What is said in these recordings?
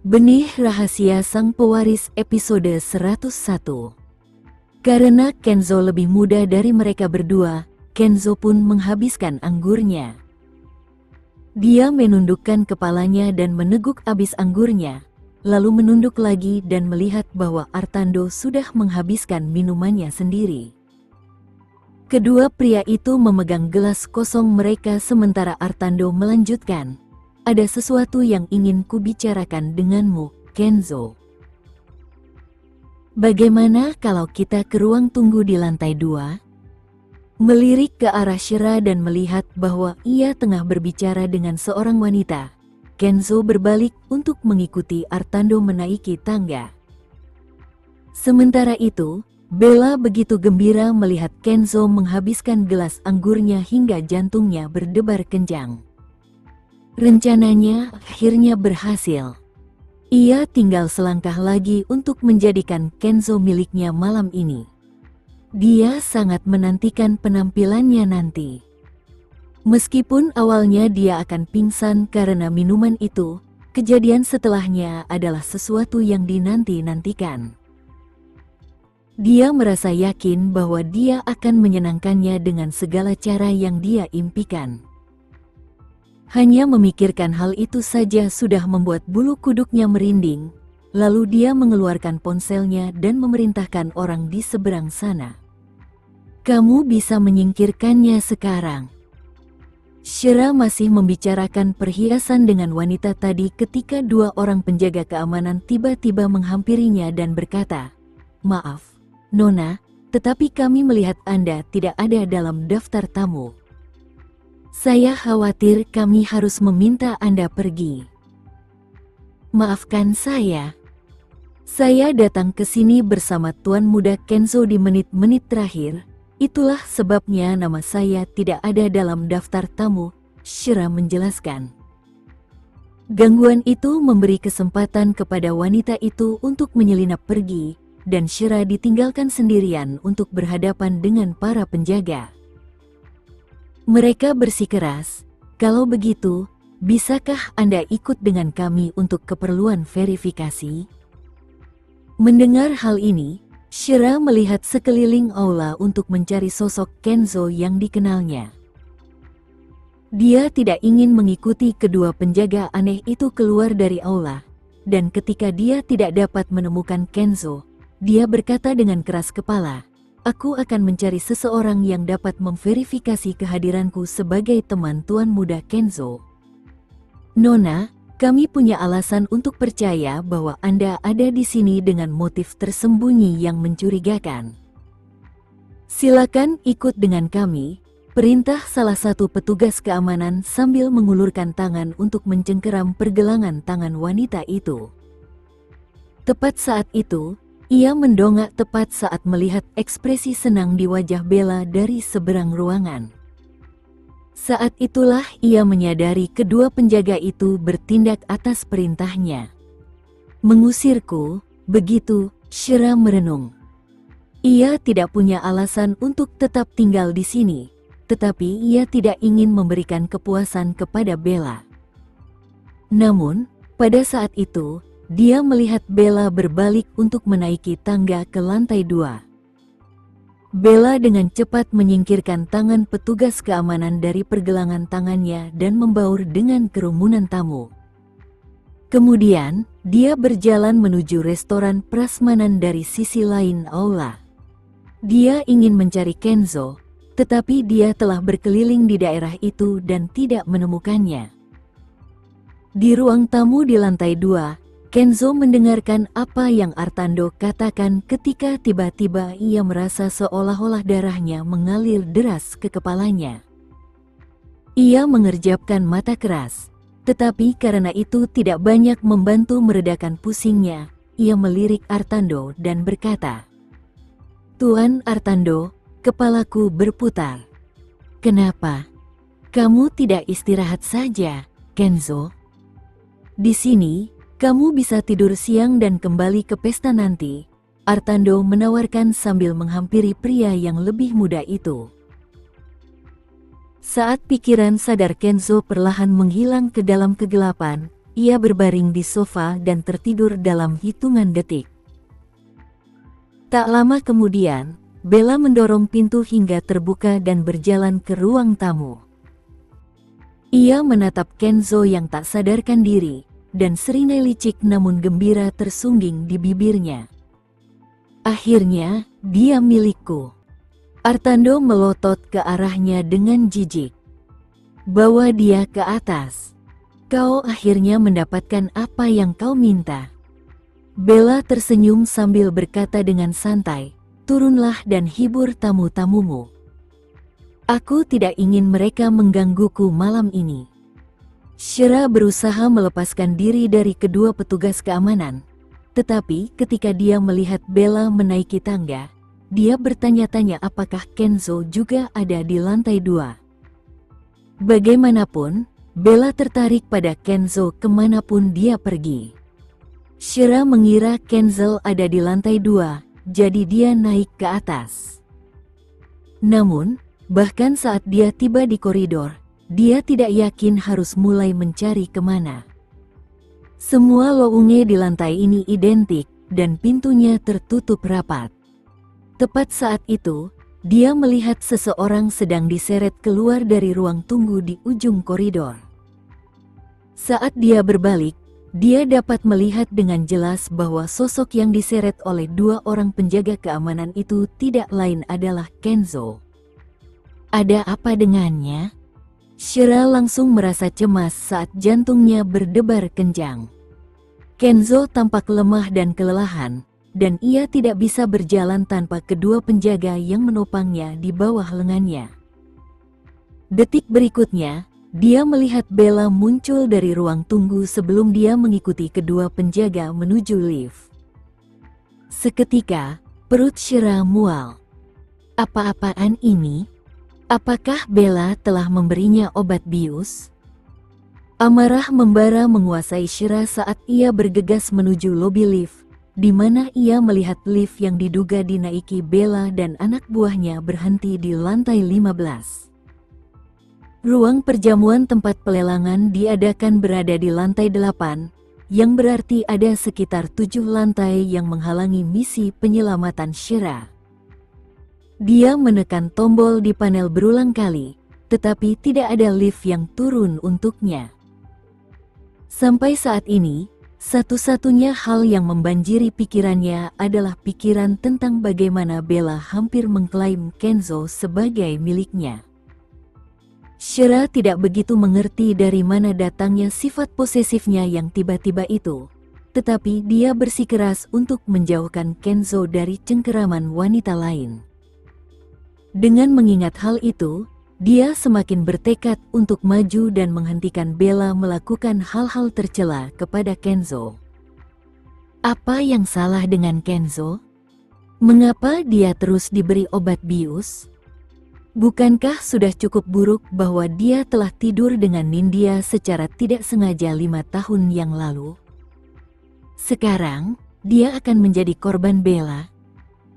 Benih Rahasia Sang Pewaris episode 101. Karena Kenzo lebih muda dari mereka berdua, Kenzo pun menghabiskan anggurnya. Dia menundukkan kepalanya dan meneguk abis anggurnya, lalu menunduk lagi dan melihat bahwa Artando sudah menghabiskan minumannya sendiri. Kedua pria itu memegang gelas kosong mereka sementara Artando melanjutkan. Ada sesuatu yang ingin kubicarakan denganmu, Kenzo. Bagaimana kalau kita ke ruang tunggu di lantai 2? Melirik ke arah Shira dan melihat bahwa ia tengah berbicara dengan seorang wanita, Kenzo berbalik untuk mengikuti Artando menaiki tangga. Sementara itu, Bella begitu gembira melihat Kenzo menghabiskan gelas anggurnya hingga jantungnya berdebar kencang. Rencananya akhirnya berhasil. Ia tinggal selangkah lagi untuk menjadikan Kenzo miliknya malam ini. Dia sangat menantikan penampilannya nanti. Meskipun awalnya dia akan pingsan karena minuman itu, kejadian setelahnya adalah sesuatu yang dinanti-nantikan. Dia merasa yakin bahwa dia akan menyenangkannya dengan segala cara yang dia impikan. Hanya memikirkan hal itu saja sudah membuat bulu kuduknya merinding, lalu dia mengeluarkan ponselnya dan memerintahkan orang di seberang sana. Kamu bisa menyingkirkannya sekarang. Shira masih membicarakan perhiasan dengan wanita tadi ketika dua orang penjaga keamanan tiba-tiba menghampirinya dan berkata, "Maaf, Nona, tetapi kami melihat Anda tidak ada dalam daftar tamu. Saya khawatir kami harus meminta Anda pergi." "Maafkan saya. Saya datang ke sini bersama Tuan Muda Kenzo di menit-menit terakhir. Itulah sebabnya nama saya tidak ada dalam daftar tamu," Shira menjelaskan. Gangguan itu memberi kesempatan kepada wanita itu untuk menyelinap pergi, dan Shira ditinggalkan sendirian untuk berhadapan dengan para penjaga. Mereka bersikeras, "Kalau begitu, bisakah Anda ikut dengan kami untuk keperluan verifikasi?" Mendengar hal ini, Shira melihat sekeliling aula untuk mencari sosok Kenzo yang dikenalnya. Dia tidak ingin mengikuti kedua penjaga aneh itu keluar dari aula, dan ketika dia tidak dapat menemukan Kenzo, dia berkata dengan keras kepala, "Aku akan mencari seseorang yang dapat memverifikasi kehadiranku sebagai teman Tuan Muda Kenzo. Nona, kami punya alasan untuk percaya bahwa Anda ada di sini dengan motif tersembunyi yang mencurigakan. Silakan ikut dengan kami," perintah salah satu petugas keamanan sambil mengulurkan tangan untuk mencengkeram pergelangan tangan wanita itu. Tepat saat itu, ia mendongak tepat saat melihat ekspresi senang di wajah Bella dari seberang ruangan. Saat itulah ia menyadari kedua penjaga itu bertindak atas perintahnya. "Mengusirku, begitu?" Shira merenung. Ia tidak punya alasan untuk tetap tinggal di sini, tetapi ia tidak ingin memberikan kepuasan kepada Bella. Namun, pada saat itu, dia melihat Bella berbalik untuk menaiki tangga ke lantai 2. Bella dengan cepat menyingkirkan tangan petugas keamanan dari pergelangan tangannya dan membaur dengan kerumunan tamu. Kemudian, dia berjalan menuju restoran prasmanan dari sisi lain aula. Dia ingin mencari Kenzo, tetapi dia telah berkeliling di daerah itu dan tidak menemukannya. Di ruang tamu di lantai 2, Kenzo mendengarkan apa yang Artando katakan ketika tiba-tiba ia merasa seolah-olah darahnya mengalir deras ke kepalanya. Ia mengerjapkan mata keras, tetapi karena itu tidak banyak membantu meredakan pusingnya, ia melirik Artando dan berkata, "Tuan Artando, kepalaku berputar. Kenapa? Kamu tidak istirahat saja, Kenzo? Di sini, kamu bisa tidur siang dan kembali ke pesta nanti," Artando menawarkan sambil menghampiri pria yang lebih muda itu. Saat pikiran sadar Kenzo perlahan menghilang ke dalam kegelapan, ia berbaring di sofa dan tertidur dalam hitungan detik. Tak lama kemudian, Bella mendorong pintu hingga terbuka dan berjalan ke ruang tamu. Ia menatap Kenzo yang tak sadarkan diri, dan seringai licik namun gembira tersungging di bibirnya. Akhirnya, dia milikku. Artando melotot ke arahnya dengan jijik. Bawa dia ke atas. Kau akhirnya mendapatkan apa yang kau minta. Bella tersenyum sambil berkata dengan santai, turunlah dan hibur tamu-tamumu. Aku tidak ingin mereka menggangguku malam ini. Shira berusaha melepaskan diri dari kedua petugas keamanan, tetapi ketika dia melihat Bella menaiki tangga, dia bertanya-tanya apakah Kenzo juga ada di lantai 2. Bagaimanapun, Bella tertarik pada Kenzo kemanapun dia pergi. Shira mengira Kenzo ada di lantai 2, jadi dia naik ke atas. Namun, bahkan saat dia tiba di koridor, dia tidak yakin harus mulai mencari kemana. Semua lounge di lantai ini identik, dan pintunya tertutup rapat. Tepat saat itu, dia melihat seseorang sedang diseret keluar dari ruang tunggu di ujung koridor. Saat dia berbalik, dia dapat melihat dengan jelas bahwa sosok yang diseret oleh dua orang penjaga keamanan itu tidak lain adalah Kenzo. Ada apa dengannya? Shira langsung merasa cemas saat jantungnya berdebar kencang. Kenzo tampak lemah dan kelelahan, dan ia tidak bisa berjalan tanpa kedua penjaga yang menopangnya di bawah lengannya. Detik berikutnya, dia melihat Bella muncul dari ruang tunggu sebelum dia mengikuti kedua penjaga menuju lift. Seketika, perut Shira mual. Apa-apaan ini? Apakah Bella telah memberinya obat bius? Amarah membara menguasai Shira saat ia bergegas menuju lobi lift, di mana ia melihat lift yang diduga dinaiki Bella dan anak buahnya berhenti di lantai 15. Ruang perjamuan tempat pelelangan diadakan berada di lantai 8, yang berarti ada sekitar 7 lantai yang menghalangi misi penyelamatan Shira. Dia menekan tombol di panel berulang kali, tetapi tidak ada lift yang turun untuknya. Sampai saat ini, satu-satunya hal yang membanjiri pikirannya adalah pikiran tentang bagaimana Bella hampir mengklaim Kenzo sebagai miliknya. Shira tidak begitu mengerti dari mana datangnya sifat posesifnya yang tiba-tiba itu, tetapi dia bersikeras untuk menjauhkan Kenzo dari cengkeraman wanita lain. Dengan mengingat hal itu, dia semakin bertekad untuk maju dan menghentikan Bella melakukan hal-hal tercela kepada Kenzo. Apa yang salah dengan Kenzo? Mengapa dia terus diberi obat bius? Bukankah sudah cukup buruk bahwa dia telah tidur dengan Nindya secara tidak sengaja 5 tahun yang lalu? Sekarang, dia akan menjadi korban Bella.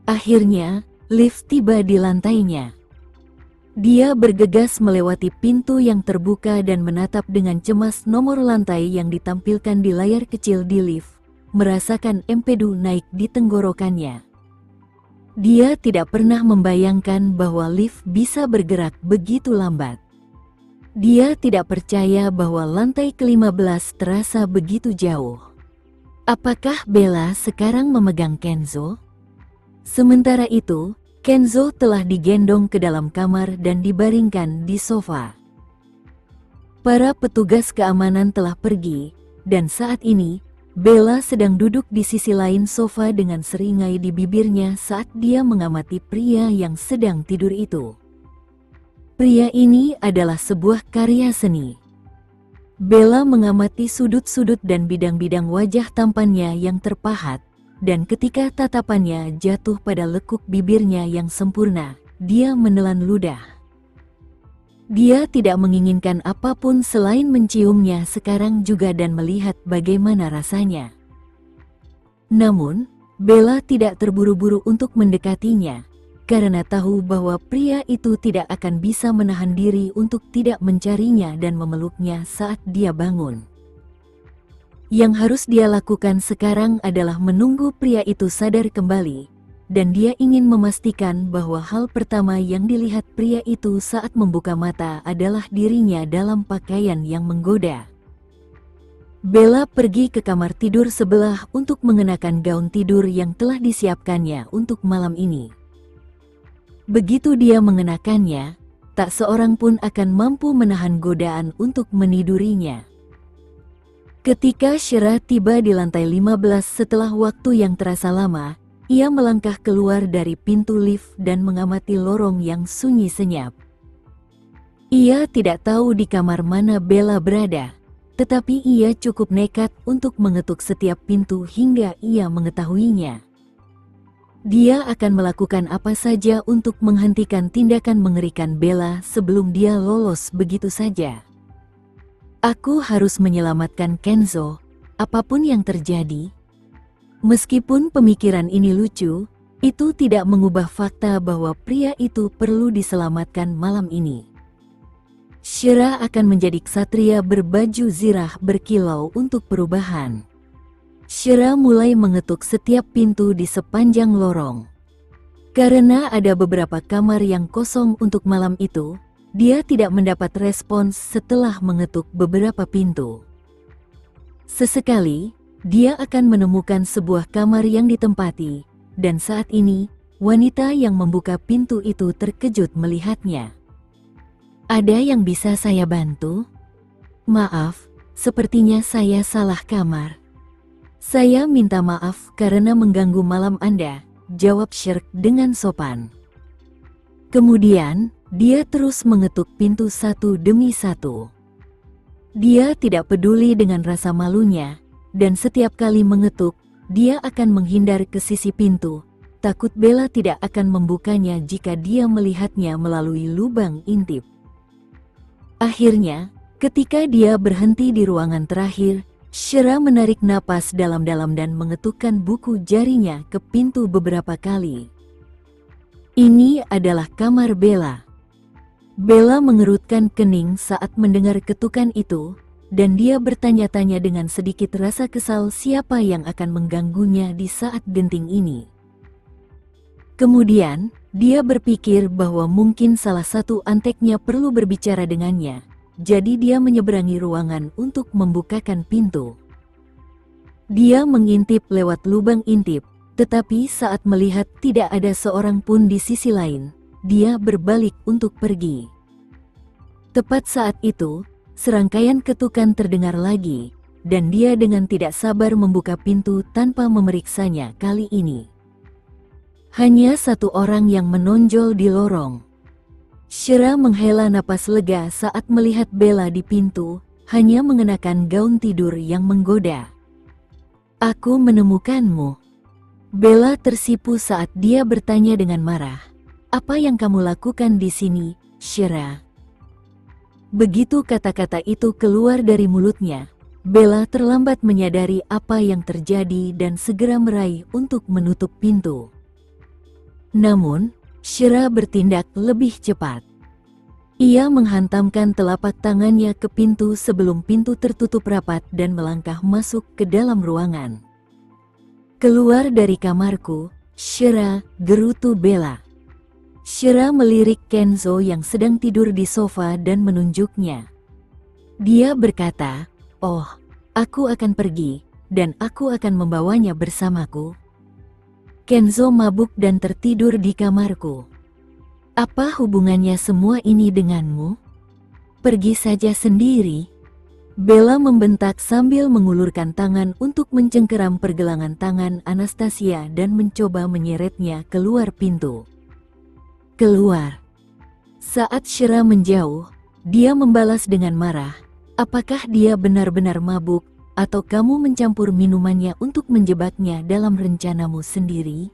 Akhirnya, lift tiba di lantainya. Dia bergegas melewati pintu yang terbuka dan menatap dengan cemas nomor lantai yang ditampilkan di layar kecil di lift, merasakan empedu naik di tenggorokannya. Dia tidak pernah membayangkan bahwa lift bisa bergerak begitu lambat. Dia tidak percaya bahwa lantai ke-15 terasa begitu jauh. Apakah Bella sekarang memegang Kenzo? Sementara itu, Kenzo telah digendong ke dalam kamar dan dibaringkan di sofa. Para petugas keamanan telah pergi, dan saat ini, Bella sedang duduk di sisi lain sofa dengan seringai di bibirnya saat dia mengamati pria yang sedang tidur itu. Pria ini adalah sebuah karya seni. Bella mengamati sudut-sudut dan bidang-bidang wajah tampannya yang terpahat, dan ketika tatapannya jatuh pada lekuk bibirnya yang sempurna, dia menelan ludah. Dia tidak menginginkan apapun selain menciumnya sekarang juga dan melihat bagaimana rasanya. Namun, Bella tidak terburu-buru untuk mendekatinya, karena tahu bahwa pria itu tidak akan bisa menahan diri untuk tidak mencarinya dan memeluknya saat dia bangun. Yang harus dia lakukan sekarang adalah menunggu pria itu sadar kembali, dan dia ingin memastikan bahwa hal pertama yang dilihat pria itu saat membuka mata adalah dirinya dalam pakaian yang menggoda. Bella pergi ke kamar tidur sebelah untuk mengenakan gaun tidur yang telah disiapkannya untuk malam ini. Begitu dia mengenakannya, tak seorang pun akan mampu menahan godaan untuk menidurinya. Ketika Shira tiba di lantai 15 setelah waktu yang terasa lama, ia melangkah keluar dari pintu lift dan mengamati lorong yang sunyi senyap. Ia tidak tahu di kamar mana Bella berada, tetapi ia cukup nekat untuk mengetuk setiap pintu hingga ia mengetahuinya. Dia akan melakukan apa saja untuk menghentikan tindakan mengerikan Bella sebelum dia lolos begitu saja. Aku harus menyelamatkan Kenzo, apapun yang terjadi. Meskipun pemikiran ini lucu, itu tidak mengubah fakta bahwa pria itu perlu diselamatkan malam ini. Shira akan menjadi ksatria berbaju zirah berkilau untuk perubahan. Shira mulai mengetuk setiap pintu di sepanjang lorong. Karena ada beberapa kamar yang kosong untuk malam itu, dia tidak mendapat respons setelah mengetuk beberapa pintu. Sesekali, dia akan menemukan sebuah kamar yang ditempati, dan saat ini, wanita yang membuka pintu itu terkejut melihatnya. "Ada yang bisa saya bantu? Maaf, sepertinya saya salah kamar." "Saya minta maaf karena mengganggu malam Anda," jawab Shirk dengan sopan. Kemudian, dia terus mengetuk pintu satu demi satu. Dia tidak peduli dengan rasa malunya, dan setiap kali mengetuk, dia akan menghindar ke sisi pintu, takut Bella tidak akan membukanya jika dia melihatnya melalui lubang intip. Akhirnya, ketika dia berhenti di ruangan terakhir, Shira menarik napas dalam-dalam dan mengetukkan buku jarinya ke pintu beberapa kali. Ini adalah kamar Bella. Bella mengerutkan kening saat mendengar ketukan itu, dan dia bertanya-tanya dengan sedikit rasa kesal siapa yang akan mengganggunya di saat genting ini. Kemudian, dia berpikir bahwa mungkin salah satu anteknya perlu berbicara dengannya, jadi dia menyeberangi ruangan untuk membukakan pintu. Dia mengintip lewat lubang intip, tetapi saat melihat tidak ada seorang pun di sisi lain, dia berbalik untuk pergi. Tepat saat itu, serangkaian ketukan terdengar lagi, dan dia dengan tidak sabar membuka pintu tanpa memeriksanya kali ini. Hanya satu orang yang menonjol di lorong. Shira menghela napas lega saat melihat Bella di pintu, hanya mengenakan gaun tidur yang menggoda. "Aku menemukanmu." Bella tersipu saat dia bertanya dengan marah. "Apa yang kamu lakukan di sini, Shira?" Begitu kata-kata itu keluar dari mulutnya, Bella terlambat menyadari apa yang terjadi dan segera meraih untuk menutup pintu. Namun, Shira bertindak lebih cepat. Ia menghantamkan telapak tangannya ke pintu sebelum pintu tertutup rapat dan melangkah masuk ke dalam ruangan. "Keluar dari kamarku, Shira," gerutu Bella. Shira melirik Kenzo yang sedang tidur di sofa dan menunjuknya. Dia berkata, "Oh, aku akan pergi, dan aku akan membawanya bersamaku." Kenzo mabuk dan tertidur di kamarku. "Apa hubungannya semua ini denganmu? Pergi saja sendiri." Bella membentak sambil mengulurkan tangan untuk mencengkeram pergelangan tangan Anastasia dan mencoba menyeretnya keluar pintu. "Keluar." Saat Shira menjauh, dia membalas dengan marah, "Apakah dia benar-benar mabuk? Atau kamu mencampur minumannya untuk menjebaknya dalam rencanamu sendiri?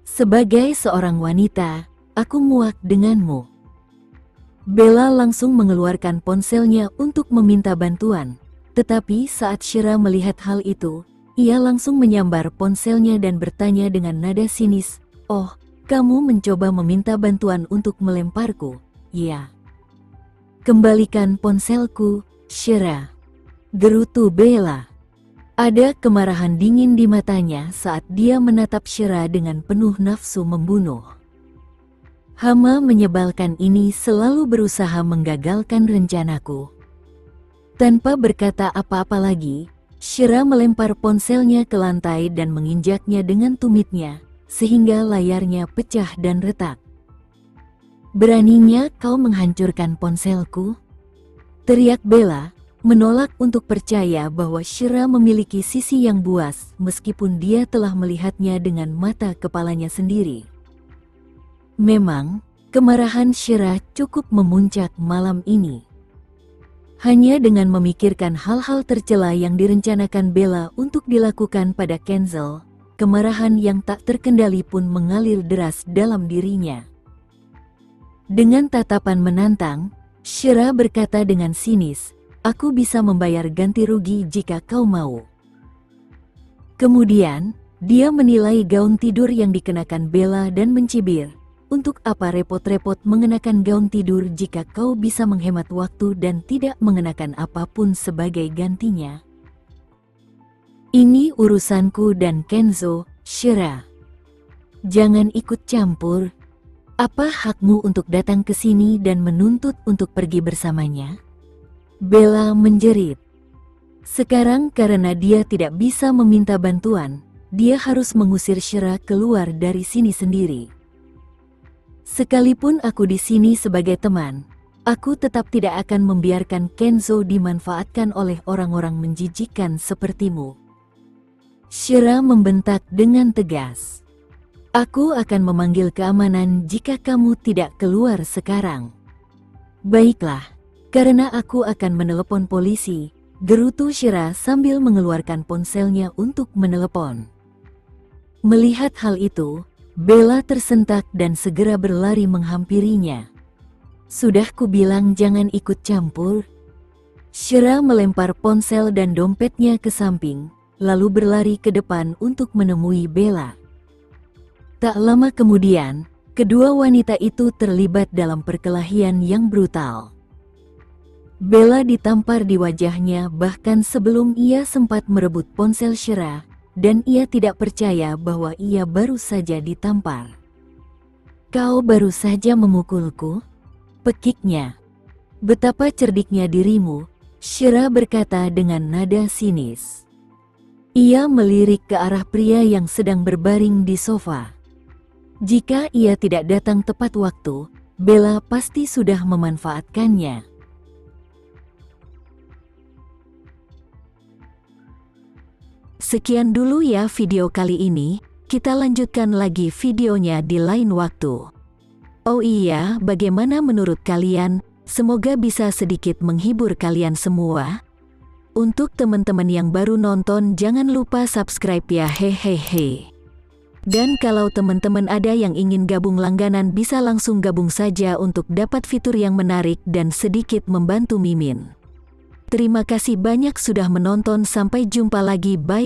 Sebagai seorang wanita, aku muak denganmu." Bella langsung mengeluarkan ponselnya untuk meminta bantuan, tetapi saat Shira melihat hal itu, ia langsung menyambar ponselnya dan bertanya dengan nada sinis, "Oh, kamu mencoba meminta bantuan untuk melemparku, ya? Kembalikan ponselku, Shira," gerutu Bella. Ada kemarahan dingin di matanya saat dia menatap Shira dengan penuh nafsu membunuh. Hama menyebalkan ini selalu berusaha menggagalkan rencanaku. Tanpa berkata apa-apa lagi, Shira melempar ponselnya ke lantai dan menginjaknya dengan tumitnya, sehingga layarnya pecah dan retak. "Beraninya kau menghancurkan ponselku?" teriak Bella, menolak untuk percaya bahwa Shira memiliki sisi yang buas meskipun dia telah melihatnya dengan mata kepalanya sendiri. Memang, kemarahan Shira cukup memuncak malam ini. Hanya dengan memikirkan hal-hal tercela yang direncanakan Bella untuk dilakukan pada Kenzel, kemarahan yang tak terkendali pun mengalir deras dalam dirinya. Dengan tatapan menantang, Shira berkata dengan sinis, "Aku bisa membayar ganti rugi jika kau mau." Kemudian, dia menilai gaun tidur yang dikenakan Bella dan mencibir, "Untuk apa repot-repot mengenakan gaun tidur jika kau bisa menghemat waktu dan tidak mengenakan apapun sebagai gantinya? Ini urusanku dan Kenzo, Shira. Jangan ikut campur. Apa hakmu untuk datang ke sini dan menuntut untuk pergi bersamanya?" Bella menjerit. Sekarang karena dia tidak bisa meminta bantuan, dia harus mengusir Shira keluar dari sini sendiri. "Sekalipun aku di sini sebagai teman, aku tetap tidak akan membiarkan Kenzo dimanfaatkan oleh orang-orang menjijikkan sepertimu." Shira membentak dengan tegas. "Aku akan memanggil keamanan jika kamu tidak keluar sekarang." "Baiklah, karena aku akan menelepon polisi," gerutu Shira sambil mengeluarkan ponselnya untuk menelepon. Melihat hal itu, Bella tersentak dan segera berlari menghampirinya. "Sudah kubilang jangan ikut campur." Shira melempar ponsel dan dompetnya ke samping, lalu berlari ke depan untuk menemui Bella. Tak lama kemudian, kedua wanita itu terlibat dalam perkelahian yang brutal. Bella ditampar di wajahnya bahkan sebelum ia sempat merebut ponsel Shira, dan ia tidak percaya bahwa ia baru saja ditampar. "Kau baru saja memukulku?" pekiknya. "Betapa cerdiknya dirimu," Shira berkata dengan nada sinis. Ia melirik ke arah pria yang sedang berbaring di sofa. Jika ia tidak datang tepat waktu, Bella pasti sudah memanfaatkannya. Sekian dulu ya video kali ini, kita lanjutkan lagi videonya di lain waktu. Oh iya, bagaimana menurut kalian? Semoga bisa sedikit menghibur kalian semua. Untuk teman-teman yang baru nonton, jangan lupa subscribe ya, hehehe. Dan kalau teman-teman ada yang ingin gabung langganan, bisa langsung gabung saja untuk dapat fitur yang menarik dan sedikit membantu Mimin. Terima kasih banyak sudah menonton, sampai jumpa lagi, bye.